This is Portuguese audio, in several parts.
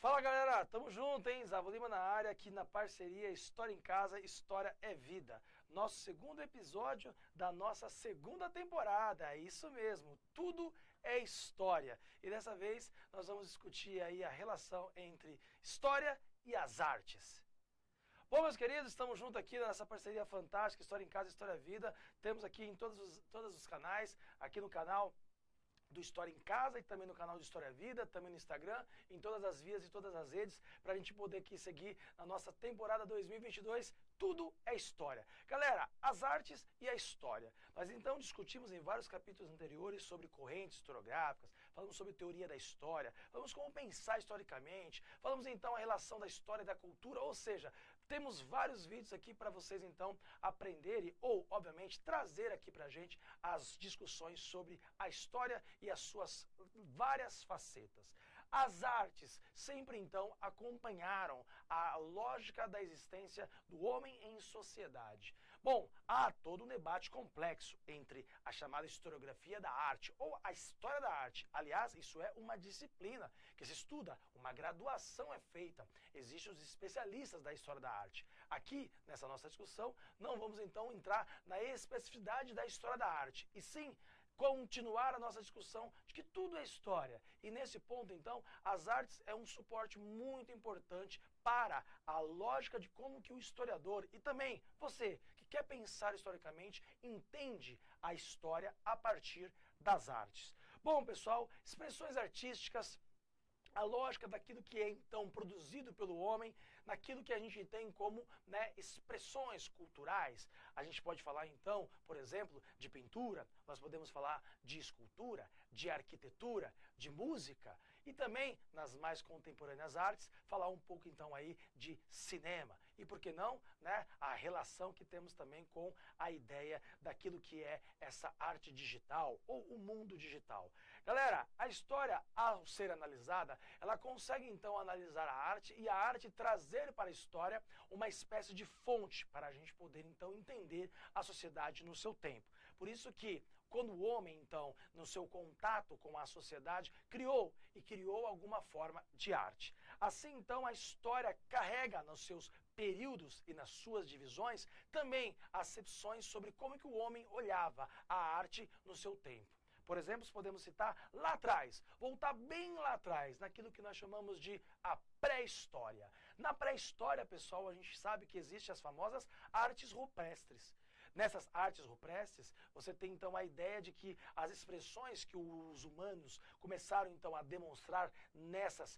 Fala galera, tamo junto, hein? Zavo Lima na área, aqui na parceria História em Casa, História é Vida. Nosso segundo episódio da nossa segunda temporada, é isso mesmo, tudo é história. E dessa vez nós vamos discutir aí a relação entre história e as artes. Bom, meus queridos, estamos juntos aqui nessa parceria fantástica, História em Casa, História é Vida. Temos aqui em todos os canais, aqui no canal do História em Casa e também no canal de História Vida, também no Instagram, em todas as vias e todas as redes, para a gente poder aqui seguir na nossa temporada 2022, tudo é história. Galera, as artes e a história. Nós então discutimos em vários capítulos anteriores sobre correntes historiográficas, falamos sobre teoria da história, falamos como pensar historicamente, falamos então a relação da história e da cultura, ou seja, temos vários vídeos aqui para vocês então aprenderem ou, obviamente, trazer aqui para a gente as discussões sobre a história e as suas várias facetas. As artes sempre então acompanharam a lógica da existência do homem em sociedade. Bom, há todo um debate complexo entre a chamada historiografia da arte ou a história da arte. Aliás, isso é uma disciplina que se estuda, uma graduação é feita. Existem os especialistas da história da arte. Aqui, nessa nossa discussão, não vamos então entrar na especificidade da história da arte, e sim continuar a nossa discussão de que tudo é história. E nesse ponto, então, as artes é um suporte muito importante para a lógica de como que o historiador e também você que quer pensar historicamente entende a história a partir das artes. Bom, pessoal, expressões artísticas, a lógica daquilo que é então produzido pelo homem, naquilo que a gente tem como, expressões culturais. A gente pode falar então, por exemplo, de pintura, nós podemos falar de escultura, de arquitetura, de música e também, nas mais contemporâneas artes, falar um pouco então aí de cinema. E por que não, a relação que temos também com a ideia daquilo que é essa arte digital ou o mundo digital. Galera, a história, ao ser analisada, ela consegue então analisar a arte e a arte trazer para a história uma espécie de fonte para a gente poder então entender a sociedade no seu tempo. Por isso que quando o homem então no seu contato com a sociedade criou alguma forma de arte. Assim então a história carrega nos seus períodos e nas suas divisões também acepções sobre como que o homem olhava a arte no seu tempo. Por exemplo, podemos citar lá atrás, voltar bem lá atrás, naquilo que nós chamamos de a pré-história. Na pré-história, pessoal, a gente sabe que existem as famosas artes rupestres. Nessas artes rupestres, você tem então a ideia de que as expressões que os humanos começaram então a demonstrar nessas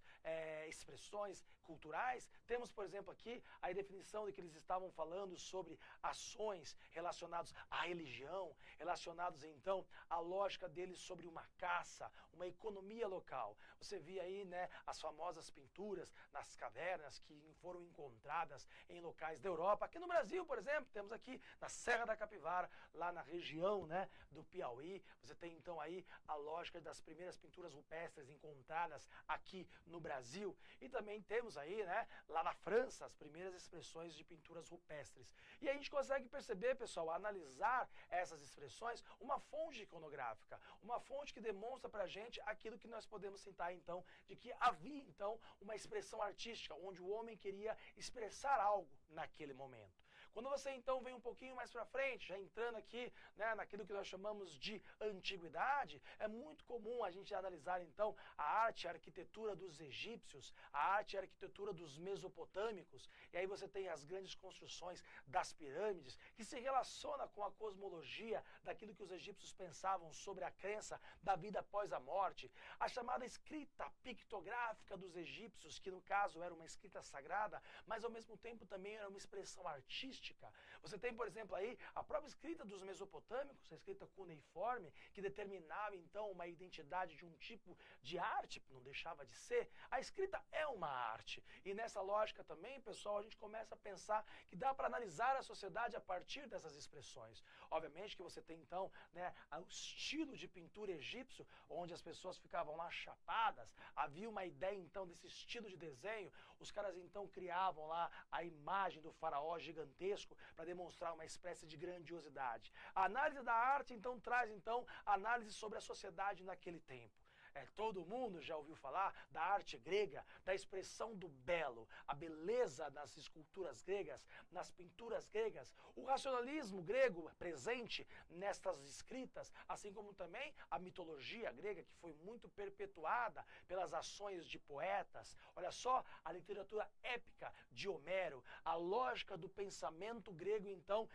expressões culturais, temos, por exemplo, aqui a definição de que eles estavam falando sobre ações relacionadas à religião, relacionados então à lógica deles sobre uma caça, uma economia local. Você via aí, as famosas pinturas nas cavernas que foram encontradas em locais da Europa. Aqui no Brasil, por exemplo, temos aqui na Serra da Capivara, lá na região do Piauí. Você tem então aí a lógica das primeiras pinturas rupestres encontradas aqui no Brasil. E também temos aí, lá na França, as primeiras expressões de pinturas rupestres. E a gente consegue perceber, pessoal, analisar essas expressões, uma fonte iconográfica, uma fonte que demonstra pra gente aquilo que nós podemos citar então, de que havia então uma expressão artística, onde o homem queria expressar algo naquele momento. Quando você então vem um pouquinho mais para frente, já entrando aqui naquilo que nós chamamos de antiguidade, é muito comum a gente analisar então a arte e a arquitetura dos egípcios, a arte e a arquitetura dos mesopotâmicos, e aí você tem as grandes construções das pirâmides, que se relaciona com a cosmologia daquilo que os egípcios pensavam sobre a crença da vida após a morte, a chamada escrita pictográfica dos egípcios, que no caso era uma escrita sagrada, mas ao mesmo tempo também era uma expressão artística. Você tem, por exemplo, aí a própria escrita dos mesopotâmicos, a escrita cuneiforme, que determinava então uma identidade de um tipo de arte, não deixava de ser. A escrita é uma arte. E nessa lógica também, pessoal, a gente começa a pensar que dá para analisar a sociedade a partir dessas expressões. Obviamente que você tem então, o estilo de pintura egípcio, onde as pessoas ficavam lá chapadas, havia uma ideia então desse estilo de desenho, os caras então criavam lá a imagem do faraó gigantesco para demonstrar uma espécie de grandiosidade. A análise da arte então traz então análise sobre a sociedade naquele tempo. Todo mundo já ouviu falar da arte grega, da expressão do belo, a beleza nas esculturas gregas, nas pinturas gregas, o racionalismo grego presente nestas escritas, assim como também a mitologia grega, que foi muito perpetuada pelas ações de poetas. Olha só, a literatura épica de Homero, a lógica do pensamento grego, então,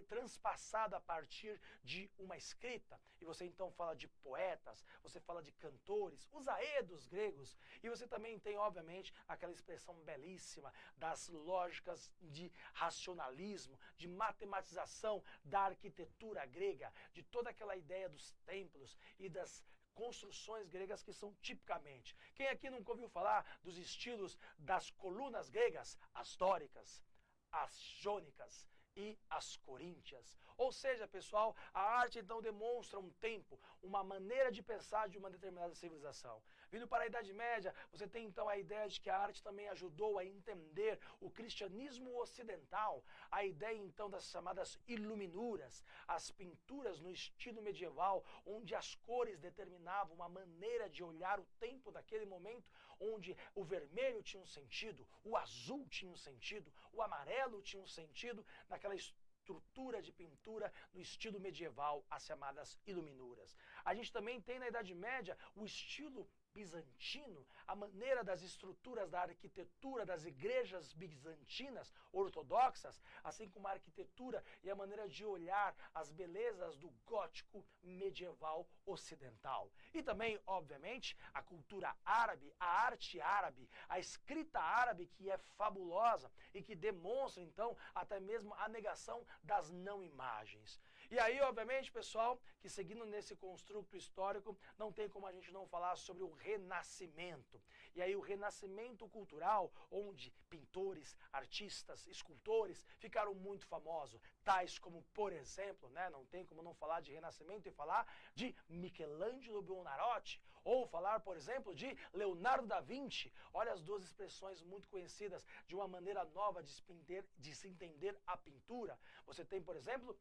transpassada a partir de uma escrita. E você então fala de poetas, você fala de cantores, os aedos gregos, e você também tem, obviamente, aquela expressão belíssima das lógicas de racionalismo, de matematização da arquitetura grega, de toda aquela ideia dos templos e das construções gregas que são tipicamente. Quem aqui nunca ouviu falar dos estilos das colunas gregas? As dóricas, as jônicas e as coríntias. Ou seja, pessoal, a arte então demonstra um tempo, uma maneira de pensar de uma determinada civilização. Vindo para a Idade Média, você tem então a ideia de que a arte também ajudou a entender o cristianismo ocidental, a ideia então das chamadas iluminuras, as pinturas no estilo medieval, onde as cores determinavam uma maneira de olhar o tempo daquele momento, onde o vermelho tinha um sentido, o azul tinha um sentido, o amarelo tinha um sentido, naquela estrutura de pintura no estilo medieval, as chamadas iluminuras. A gente também tem na Idade Média o estilo bizantino, a maneira das estruturas da arquitetura das igrejas bizantinas ortodoxas, assim como a arquitetura e a maneira de olhar as belezas do gótico medieval ocidental. E também, obviamente, a cultura árabe, a arte árabe, a escrita árabe, que é fabulosa e que demonstra, então, até mesmo a negação das não imagens. E aí, obviamente, pessoal, que seguindo nesse construto histórico, não tem como a gente não falar sobre o Renascimento. E aí o Renascimento cultural, onde pintores, artistas, escultores ficaram muito famosos, tais como, por exemplo, não tem como não falar de Renascimento e falar de Michelangelo Buonarroti, ou falar, por exemplo, de Leonardo da Vinci. Olha as duas expressões muito conhecidas de uma maneira nova de se entender a pintura. Você tem, por exemplo,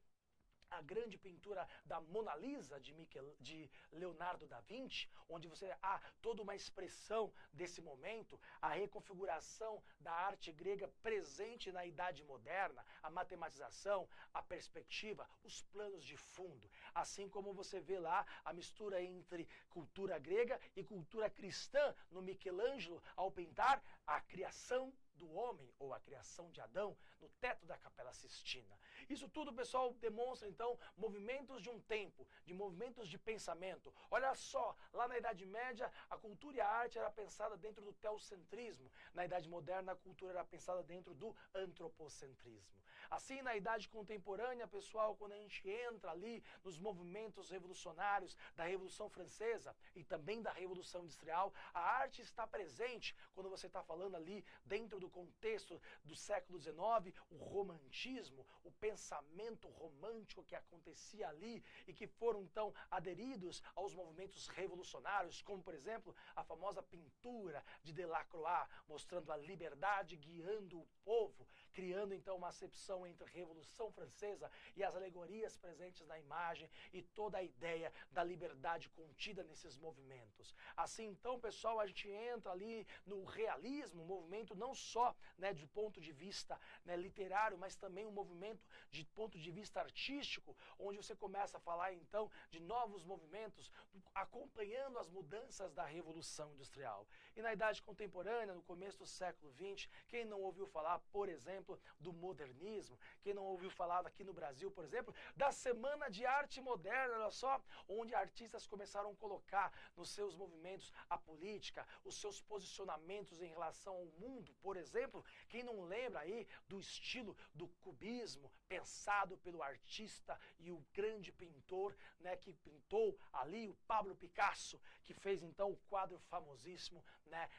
a grande pintura da Mona Lisa de Leonardo da Vinci, onde você há toda uma expressão desse momento, a reconfiguração da arte grega presente na Idade Moderna, a matematização, a perspectiva, os planos de fundo, assim como você vê lá a mistura entre cultura grega e cultura cristã no Michelangelo ao pintar a criação do homem, ou a criação de Adão, no teto da Capela Sistina. Isso tudo, pessoal, demonstra, então, movimentos de um tempo, de movimentos de pensamento. Olha só, lá na Idade Média, a cultura e a arte era pensada dentro do teocentrismo. Na Idade Moderna, a cultura era pensada dentro do antropocentrismo. Assim, na Idade Contemporânea, pessoal, quando a gente entra ali nos movimentos revolucionários da Revolução Francesa e também da Revolução Industrial, a arte está presente quando você está falando ali dentro do contexto do século XIX, o romantismo, o pensamento romântico que acontecia ali e que foram então aderidos aos movimentos revolucionários, como por exemplo a famosa pintura de Delacroix, mostrando a liberdade guiando o povo, criando então uma acepção entre a Revolução Francesa e as alegorias presentes na imagem e toda a ideia da liberdade contida nesses movimentos. Assim então, pessoal, a gente entra ali no realismo, um movimento não só de ponto de vista literário, mas também um movimento de ponto de vista artístico, onde você começa a falar então de novos movimentos, acompanhando as mudanças da Revolução Industrial. E na Idade Contemporânea, no começo do século XX, quem não ouviu falar, por exemplo, do modernismo, quem não ouviu falar aqui no Brasil, por exemplo, da Semana de Arte Moderna, olha só, onde artistas começaram a colocar nos seus movimentos a política, os seus posicionamentos em relação ao mundo, por exemplo, quem não lembra aí do estilo do cubismo, pensado pelo artista e o grande pintor, que pintou ali, o Pablo Picasso, que fez então o quadro famosíssimo,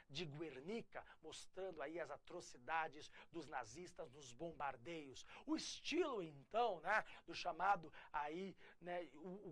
de Guernica, mostrando aí as atrocidades dos nazistas nos bombardeios. O estilo então, do chamado aí,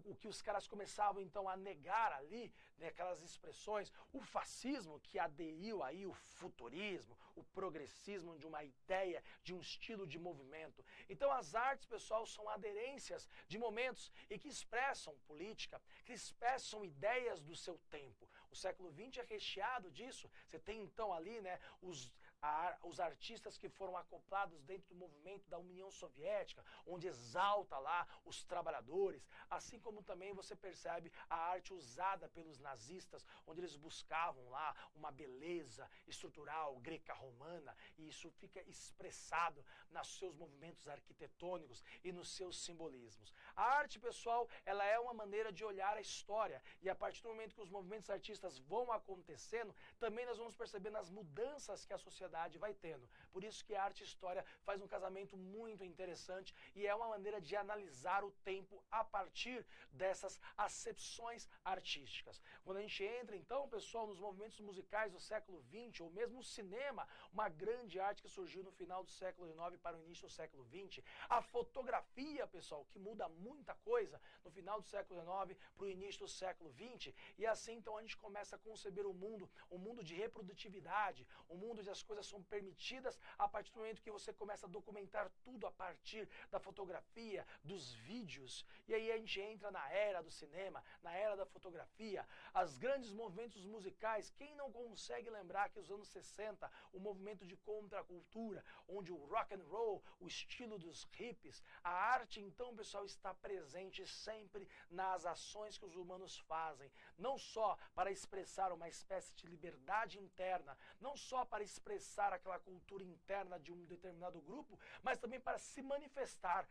o que os caras começavam então a negar ali, aquelas expressões, o fascismo que aderiu aí o futurismo, o progressismo de uma ideia, de um estilo de movimento. Então as artes, pessoal, são aderências de momentos e que expressam política, que expressam ideias do seu tempo. O século XX é recheado disso. Você tem então ali, né, os artistas que foram acoplados dentro do movimento da União Soviética, onde exalta lá os trabalhadores, assim como também você percebe a arte usada pelos nazistas, onde eles buscavam lá uma beleza estrutural greca-romana, e isso fica expressado nos seus movimentos arquitetônicos e nos seus simbolismos. A arte, pessoal, ela é uma maneira de olhar a história, e a partir do momento que os movimentos artistas vão acontecendo, também nós vamos percebendo as mudanças que a sociedade vai tendo. Por isso que a arte e a história faz um casamento muito interessante e é uma maneira de analisar o tempo a partir dessas acepções artísticas. Quando a gente entra, então, pessoal, nos movimentos musicais do século XX, ou mesmo o cinema, uma grande arte que surgiu no final do século XIX para o início do século XX, a fotografia, pessoal, que muda muita coisa no final do século XIX para o início do século XX, e assim, então, a gente começa a conceber um mundo de reprodutividade, um mundo onde as coisas são permitidas a partir do momento que você começa a documentar tudo a partir da fotografia, dos vídeos, e aí a gente entra na era do cinema, na era da fotografia, as grandes movimentos musicais. Quem não consegue lembrar que os anos 60, o movimento de contracultura, onde o rock and roll, o estilo dos hippies, a arte, então, pessoal, está presente sempre nas ações que os humanos fazem, não só para expressar uma espécie de liberdade interna, não só para expressar aquela cultura interna de um determinado grupo, mas também para se manifestar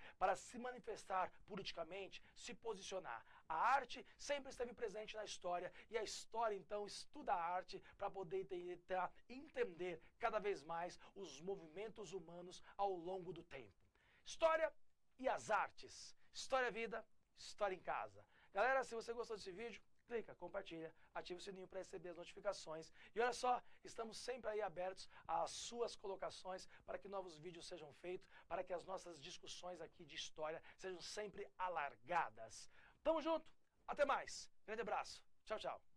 politicamente, se posicionar. A arte sempre esteve presente na história, e a história, então, estuda a arte para poder entender cada vez mais os movimentos humanos ao longo do tempo. História e as artes. História é vida, história em casa. Galera, se você gostou desse vídeo, clica, compartilha, ativa o sininho para receber as notificações. E olha só, estamos sempre aí abertos às suas colocações para que novos vídeos sejam feitos, para que as nossas discussões aqui de história sejam sempre alargadas. Tamo junto, até mais. Grande abraço. Tchau, tchau.